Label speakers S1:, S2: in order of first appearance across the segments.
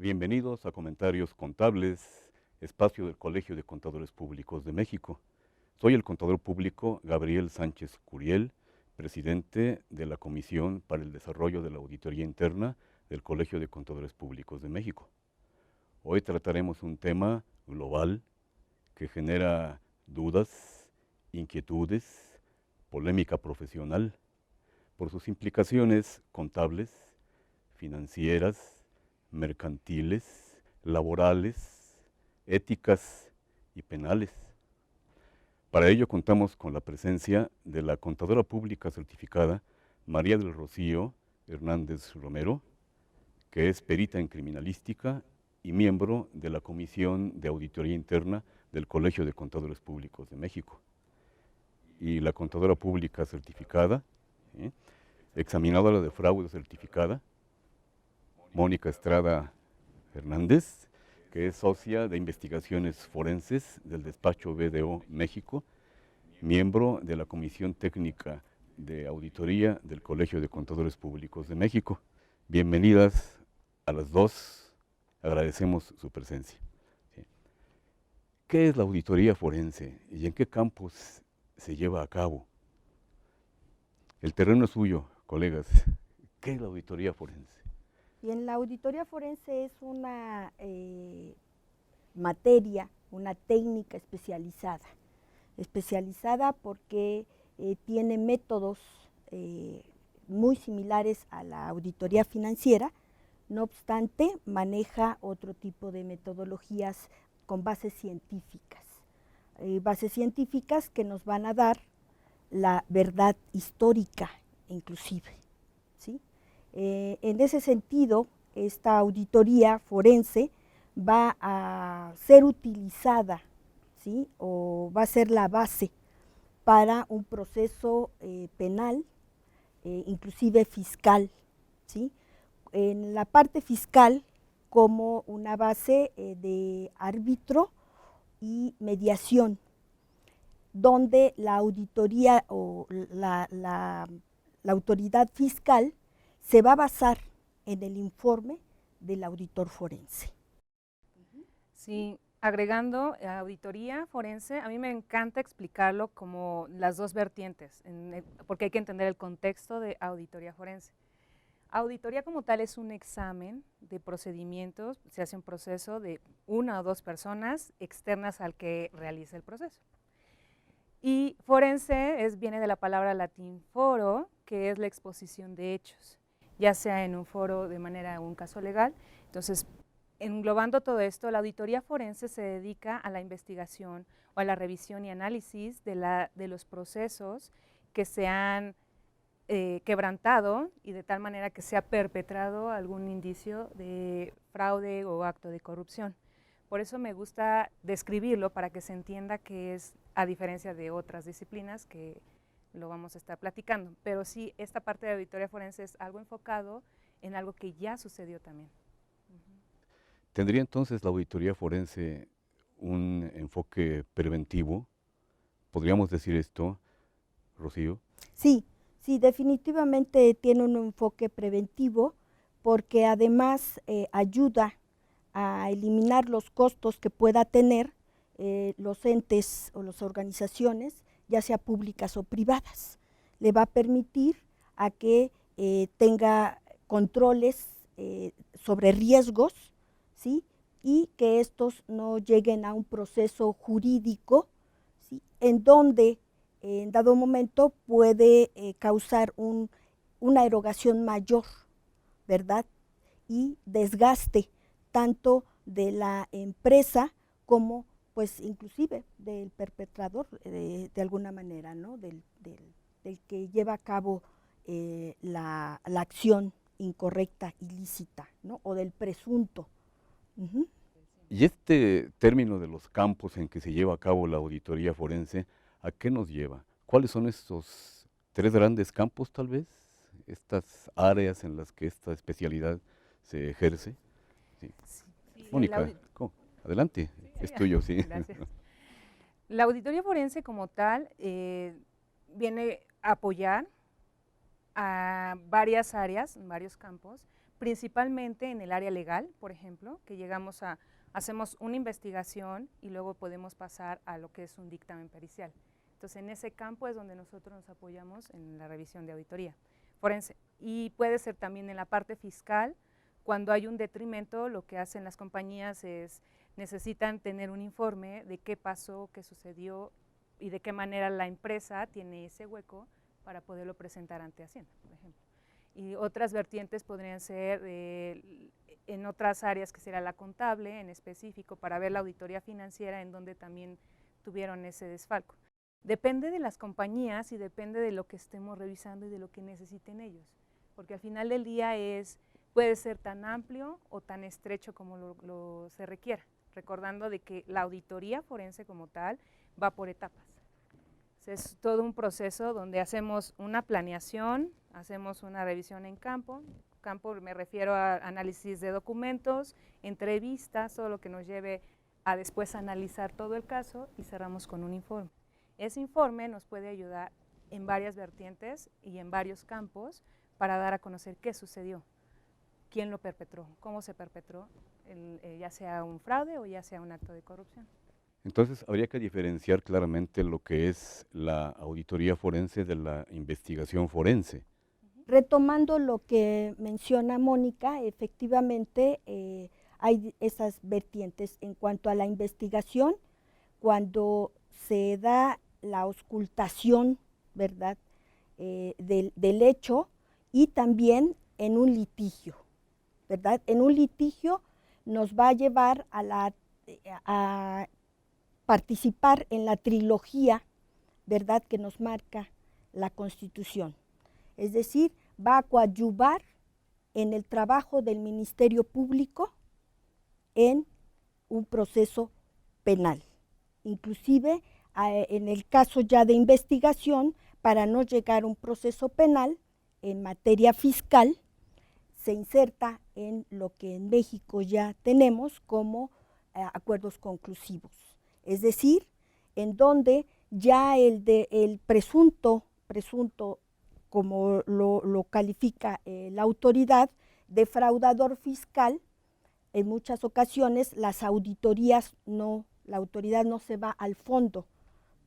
S1: Bienvenidos a Comentarios Contables, espacio del Colegio de Contadores Públicos de México. Soy el contador público Gabriel Sánchez Curiel, presidente de la Comisión para el Desarrollo de la Auditoría Interna del Colegio de Contadores Públicos de México. Hoy trataremos un tema global que genera dudas, inquietudes, polémica profesional, por sus implicaciones contables, financieras, mercantiles, laborales, éticas y penales. Para ello contamos con la presencia de la contadora pública certificada María del Rocío Hernández Romero, que es perita en criminalística y miembro de la Comisión de Auditoría Interna del Colegio de Contadores Públicos de México. Y la contadora pública certificada, examinadora de fraude certificada, Mónica Estrada Hernández, que es socia de investigaciones forenses del despacho BDO México, miembro de la Comisión Técnica de Auditoría del Colegio de Contadores Públicos de México. Bienvenidas a las dos, agradecemos su presencia. ¿Qué es la auditoría forense y en qué campos se lleva a cabo? El terreno es suyo, colegas. ¿Qué es la auditoría forense?
S2: Bien, la auditoría forense es una materia, una técnica especializada porque tiene métodos muy similares a la auditoría financiera, no obstante maneja otro tipo de metodologías con bases científicas que nos van a dar la verdad histórica inclusive, ¿sí? En ese sentido, esta auditoría forense va a ser utilizada, ¿sí? O va a ser la base para un proceso penal, inclusive fiscal, ¿sí? En la parte fiscal como una base de árbitro y mediación, donde la auditoría o la autoridad fiscal se va a basar en el informe del auditor forense.
S3: Sí, agregando auditoría forense, a mí me encanta explicarlo como las dos vertientes, porque hay que entender el contexto de auditoría forense. Auditoría como tal es un examen de procedimientos, se hace un proceso de una o dos personas externas al que realiza el proceso. Y forense viene de la palabra latín foro, que es la exposición de hechos, ya sea en un foro de manera un caso legal. Entonces, englobando todo esto, la auditoría forense se dedica a la investigación o a la revisión y análisis de los procesos que se han quebrantado y de tal manera que se ha perpetrado algún indicio de fraude o acto de corrupción. Por eso me gusta describirlo para que se entienda que es a diferencia de otras disciplinas que lo vamos a estar platicando. Pero sí, esta parte de auditoría forense es algo enfocado en algo que ya sucedió también.
S1: ¿Tendría entonces la auditoría forense un enfoque preventivo? ¿Podríamos decir esto, Rocío?
S2: Sí, definitivamente tiene un enfoque preventivo porque además ayuda a eliminar los costos que pueda tener los entes o las organizaciones, ya sea públicas o privadas. Le va a permitir a que tenga controles sobre riesgos, ¿sí? Y que estos no lleguen a un proceso jurídico, ¿sí? En donde en dado momento puede causar una erogación mayor, ¿verdad? Y desgaste tanto de la empresa como pues inclusive del perpetrador de alguna manera, ¿no? Del que lleva a cabo la acción incorrecta, ilícita, ¿no? O del presunto.
S1: Y este término de los campos en que se lleva a cabo la auditoría forense, ¿a qué nos lleva? ¿Cuáles son estos tres grandes campos, tal vez? Estas áreas en las que esta especialidad se ejerce. Sí.
S3: Sí,
S1: Mónica, adelante, es tuyo, sí.
S3: Gracias. La auditoría forense como tal viene a apoyar a varias áreas, varios campos, principalmente en el área legal, por ejemplo, que hacemos una investigación y luego podemos pasar a lo que es un dictamen pericial. Entonces, en ese campo es donde nosotros nos apoyamos en la revisión de auditoría forense. Y puede ser también en la parte fiscal, cuando hay un detrimento, lo que hacen las compañías es, necesitan tener un informe de qué pasó, qué sucedió y de qué manera la empresa tiene ese hueco para poderlo presentar ante Hacienda, por ejemplo. Y otras vertientes podrían ser en otras áreas, que será la contable en específico, para ver la auditoría financiera en donde también tuvieron ese desfalco. Depende de las compañías y depende de lo que estemos revisando y de lo que necesiten ellos, porque al final del día puede ser tan amplio o tan estrecho como se requiera, recordando de que la auditoría forense como tal va por etapas. Es todo un proceso donde hacemos una planeación, hacemos una revisión en campo me refiero a análisis de documentos, entrevistas, todo lo que nos lleve a después analizar todo el caso y cerramos con un informe. Ese informe nos puede ayudar en varias vertientes y en varios campos para dar a conocer qué sucedió, quién lo perpetró, cómo se perpetró, ya sea un fraude o ya sea un acto de corrupción.
S1: Entonces, habría que diferenciar claramente lo que es la auditoría forense de la investigación forense.
S2: Retomando lo que menciona Mónica, efectivamente hay esas vertientes en cuanto a la investigación, cuando se da la auscultación, ¿verdad?, del hecho, y también en un litigio, ¿verdad? En un litigio nos va a llevar a participar en la trilogía, ¿verdad?, que nos marca la Constitución. Es decir, va a coadyuvar en el trabajo del Ministerio Público en un proceso penal. Inclusive, en el caso ya de investigación, para no llegar a un proceso penal, en materia fiscal, se inserta en lo que en México ya tenemos como acuerdos conclusivos. Es decir, en donde ya el presunto, como lo califica la autoridad, defraudador fiscal, en muchas ocasiones las auditorías la autoridad no se va al fondo,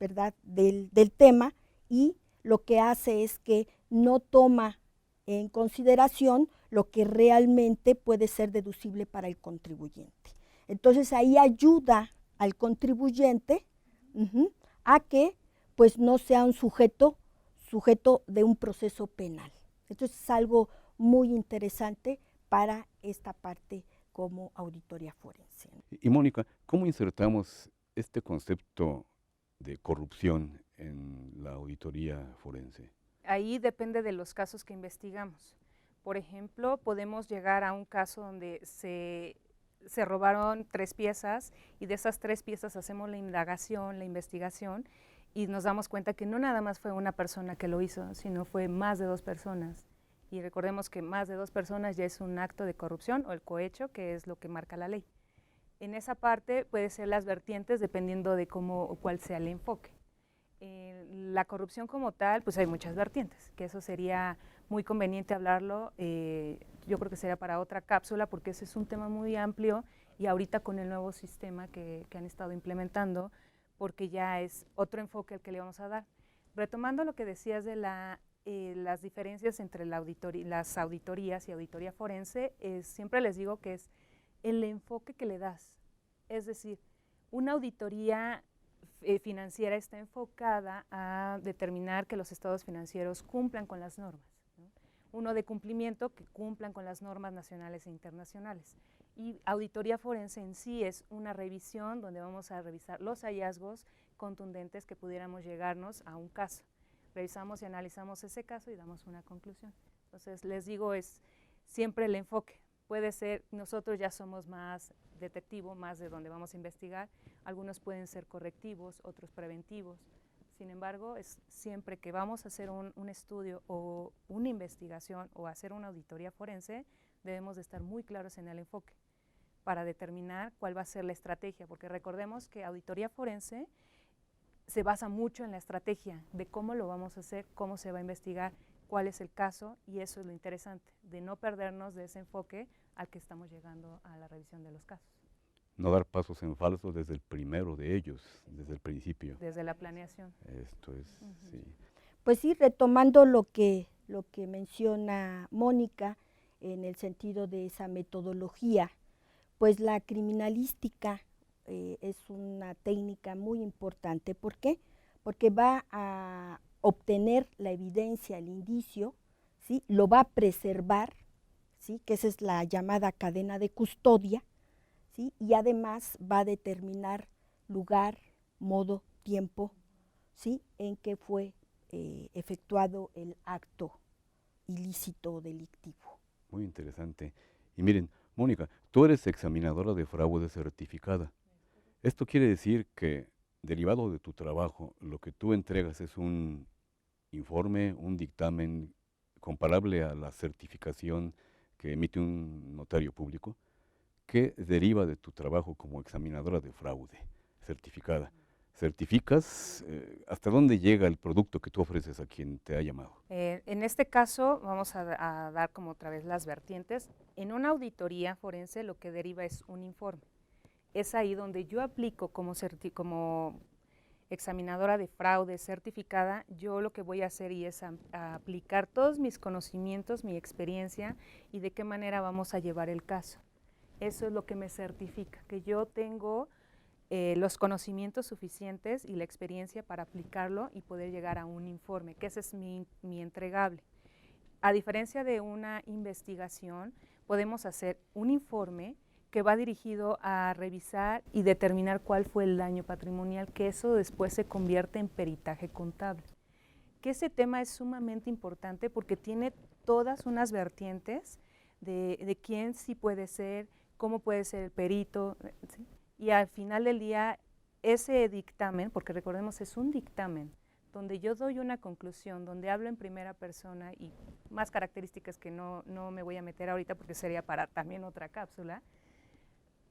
S2: ¿verdad?, del tema, y lo que hace es que no toma en consideración lo que realmente puede ser deducible para el contribuyente. Entonces ahí ayuda al contribuyente a que pues no sea un sujeto de un proceso penal. Entonces es algo muy interesante para esta parte como auditoría forense.
S1: Y Mónica, ¿cómo insertamos este concepto de corrupción en la auditoría forense?
S3: Ahí depende de los casos que investigamos. Por ejemplo, podemos llegar a un caso donde se robaron 3 piezas y de esas 3 piezas hacemos la indagación, la investigación, y nos damos cuenta que no nada más fue una persona que lo hizo, sino fue más de 2 personas. Y recordemos que más de 2 personas ya es un acto de corrupción o el cohecho, que es lo que marca la ley. En esa parte puede ser las vertientes dependiendo de cuál sea el enfoque. La corrupción como tal, pues hay muchas vertientes, que eso sería muy conveniente hablarlo, yo creo que sería para otra cápsula, porque ese es un tema muy amplio y ahorita con el nuevo sistema que han estado implementando, porque ya es otro enfoque al que le vamos a dar. Retomando lo que decías de las diferencias entre las auditorías y auditoría forense, siempre les digo que es el enfoque que le das. Es decir, una auditoría financiera está enfocada a determinar que los estados financieros cumplan con las normas, ¿no? Uno de cumplimiento, que cumplan con las normas nacionales e internacionales. Y auditoría forense en sí es una revisión donde vamos a revisar los hallazgos contundentes que pudiéramos llegarnos a un caso. Revisamos y analizamos ese caso y damos una conclusión. Entonces, les digo, es siempre el enfoque. Puede ser, nosotros ya somos más detectivo, más de donde vamos a investigar, algunos pueden ser correctivos, otros preventivos. Sin embargo, es siempre que vamos a hacer un estudio o una investigación o hacer una auditoría forense, debemos de estar muy claros en el enfoque para determinar cuál va a ser la estrategia, porque recordemos que auditoría forense se basa mucho en la estrategia de cómo lo vamos a hacer, cómo se va a investigar, cuál es el caso, y eso es lo interesante, de no perdernos de ese enfoque al que estamos llegando a la revisión de los casos.
S1: No dar pasos en falso desde el primero de ellos, desde el principio.
S3: Desde la planeación.
S1: Esto es, sí.
S2: Pues sí, retomando lo que menciona Mónica en el sentido de esa metodología, pues la criminalística es una técnica muy importante. ¿Por qué? Porque va a obtener la evidencia, el indicio, ¿sí? Lo va a preservar, ¿sí? Que esa es la llamada cadena de custodia, ¿sí? Y además va a determinar lugar, modo, tiempo, ¿sí? En que fue efectuado el acto ilícito o delictivo.
S1: Muy interesante. Y miren, Mónica, tú eres examinadora de fraude certificada. Esto quiere decir que, derivado de tu trabajo, lo que tú entregas es un informe, un dictamen comparable a la certificación que emite un notario público, que deriva de tu trabajo como examinadora de fraude certificada. ¿Certificas hasta dónde llega el producto que tú ofreces a quien te ha llamado?
S3: En este caso vamos a dar como otra vez las vertientes. En una auditoría forense lo que deriva es un informe. Es ahí donde yo aplico como examinadora de fraude certificada, yo lo que voy a hacer es a aplicar todos mis conocimientos, mi experiencia y de qué manera vamos a llevar el caso. Eso es lo que me certifica, que yo tengo los conocimientos suficientes y la experiencia para aplicarlo y poder llegar a un informe, que ese es mi entregable. A diferencia de una investigación, podemos hacer un informe que va dirigido a revisar y determinar cuál fue el daño patrimonial, que eso después se convierte en peritaje contable. Que ese tema es sumamente importante porque tiene todas unas vertientes de quién sí puede ser, cómo puede ser el perito, ¿sí? Y al final del día, ese dictamen, porque recordemos es un dictamen, donde yo doy una conclusión, donde hablo en primera persona y más características que no me voy a meter ahorita porque sería para también otra cápsula,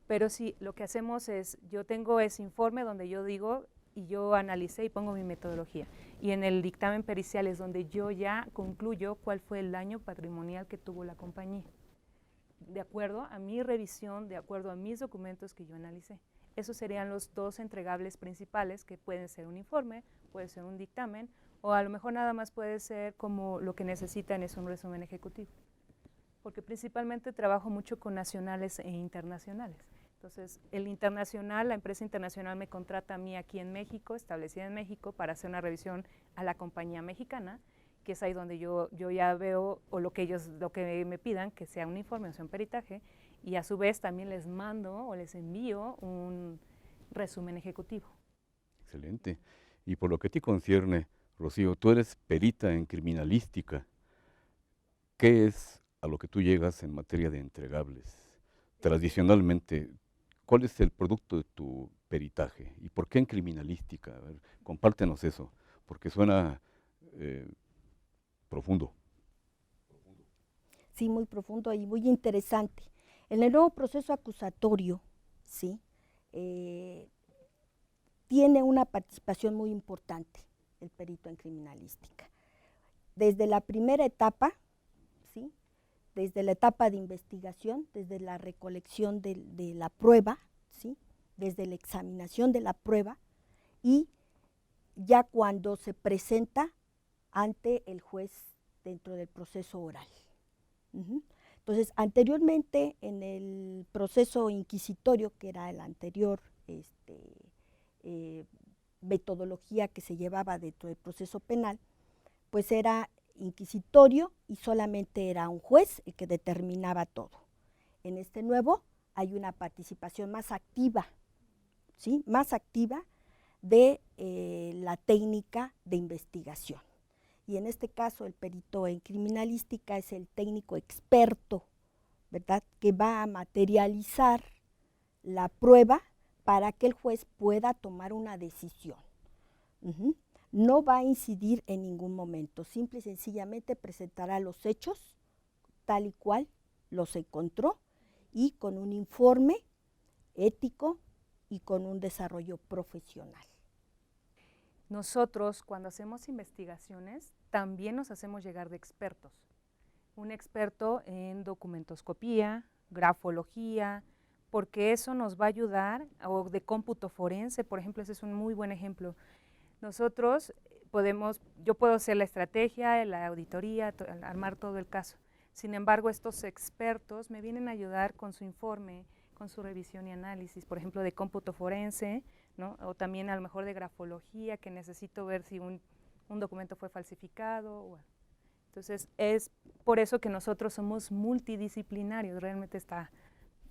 S3: pero sí, lo que hacemos es, yo tengo ese informe donde yo digo y yo analicé y pongo mi metodología, y en el dictamen pericial es donde yo ya concluyo cuál fue el daño patrimonial que tuvo la compañía, de acuerdo a mi revisión, de acuerdo a mis documentos que yo analicé. Esos serían los dos entregables principales, que pueden ser un informe, puede ser un dictamen, o a lo mejor nada más puede ser como lo que necesitan es un resumen ejecutivo. Porque principalmente trabajo mucho con nacionales e internacionales. Entonces, el internacional, la empresa internacional me contrata a mí aquí en México, establecida en México, para hacer una revisión a la compañía mexicana, que es ahí donde yo ya veo, o lo que me pidan, que sea un informe o sea un peritaje, y a su vez también les mando o les envío un resumen ejecutivo.
S1: Excelente. Y por lo que a ti concierne, Rocío, tú eres perita en criminalística. ¿Qué es a lo que tú llegas en materia de entregables? Tradicionalmente, ¿cuál es el producto de tu peritaje? ¿Y por qué en criminalística? A ver, compártenos eso, porque suena profundo.
S2: Sí, muy profundo y muy interesante. En el nuevo proceso acusatorio, ¿sí? Tiene una participación muy importante el perito en criminalística. Desde la primera etapa, ¿sí? Desde la etapa de investigación, desde la recolección de la prueba, ¿sí? Desde la examinación de la prueba y ya cuando se presenta ante el juez dentro del proceso oral. Entonces, anteriormente en el proceso inquisitorio, que era el anterior metodología que se llevaba dentro del proceso penal, pues era inquisitorio y solamente era un juez el que determinaba todo. En este nuevo hay una participación más activa, ¿sí? Más activa de la técnica de investigación. Y en este caso el perito en criminalística es el técnico experto, ¿verdad?, que va a materializar la prueba para que el juez pueda tomar una decisión. No va a incidir en ningún momento, simple y sencillamente presentará los hechos tal y cual los encontró y con un informe ético y con un desarrollo profesional.
S3: Nosotros, cuando hacemos investigaciones, también nos hacemos llegar de expertos. Un experto en documentoscopía, grafología, porque eso nos va a ayudar, o de cómputo forense, por ejemplo, ese es un muy buen ejemplo. Nosotros yo puedo hacer la estrategia, la auditoría, armar todo el caso. Sin embargo, estos expertos me vienen a ayudar con su informe, con su revisión y análisis, por ejemplo, de cómputo forense, ¿no? O también a lo mejor de grafología, que necesito ver si un documento fue falsificado. Bueno. Entonces, es por eso que nosotros somos multidisciplinarios, realmente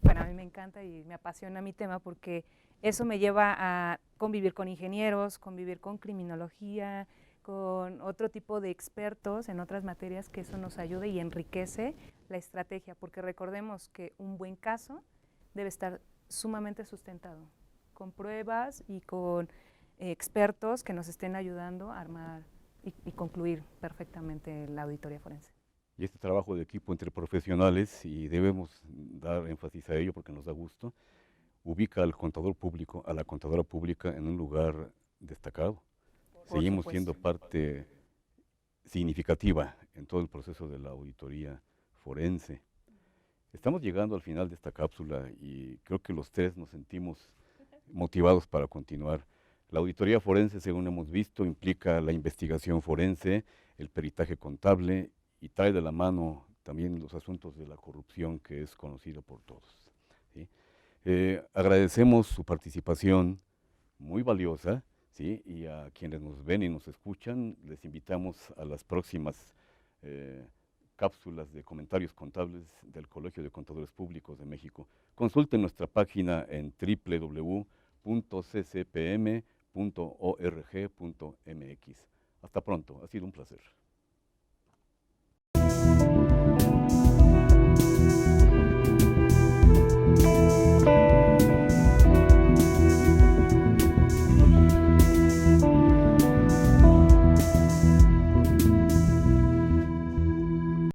S3: bueno, a mí me encanta y me apasiona mi tema porque eso me lleva a convivir con ingenieros, convivir con criminología, con otro tipo de expertos en otras materias, que eso nos ayude y enriquece la estrategia, porque recordemos que un buen caso debe estar sumamente sustentado, con pruebas y con expertos que nos estén ayudando a armar y concluir perfectamente la auditoría forense.
S1: Y este trabajo de equipo entre profesionales, y debemos dar énfasis a ello porque nos da gusto, ubica al contador público, a la contadora pública en un lugar destacado. Seguimos siendo parte significativa en todo el proceso de la auditoría forense. Estamos llegando al final de esta cápsula y creo que los tres nos sentimos motivados para continuar. La auditoría forense, según hemos visto, implica la investigación forense, el peritaje contable y trae de la mano también los asuntos de la corrupción, que es conocido por todos, ¿sí? Agradecemos su participación muy valiosa, ¿sí? Y a quienes nos ven y nos escuchan, les invitamos a las próximas cápsulas de comentarios contables del Colegio de Contadores Públicos de México. Consulten nuestra página en www.ccpm.org.mx. Hasta pronto, ha sido un placer.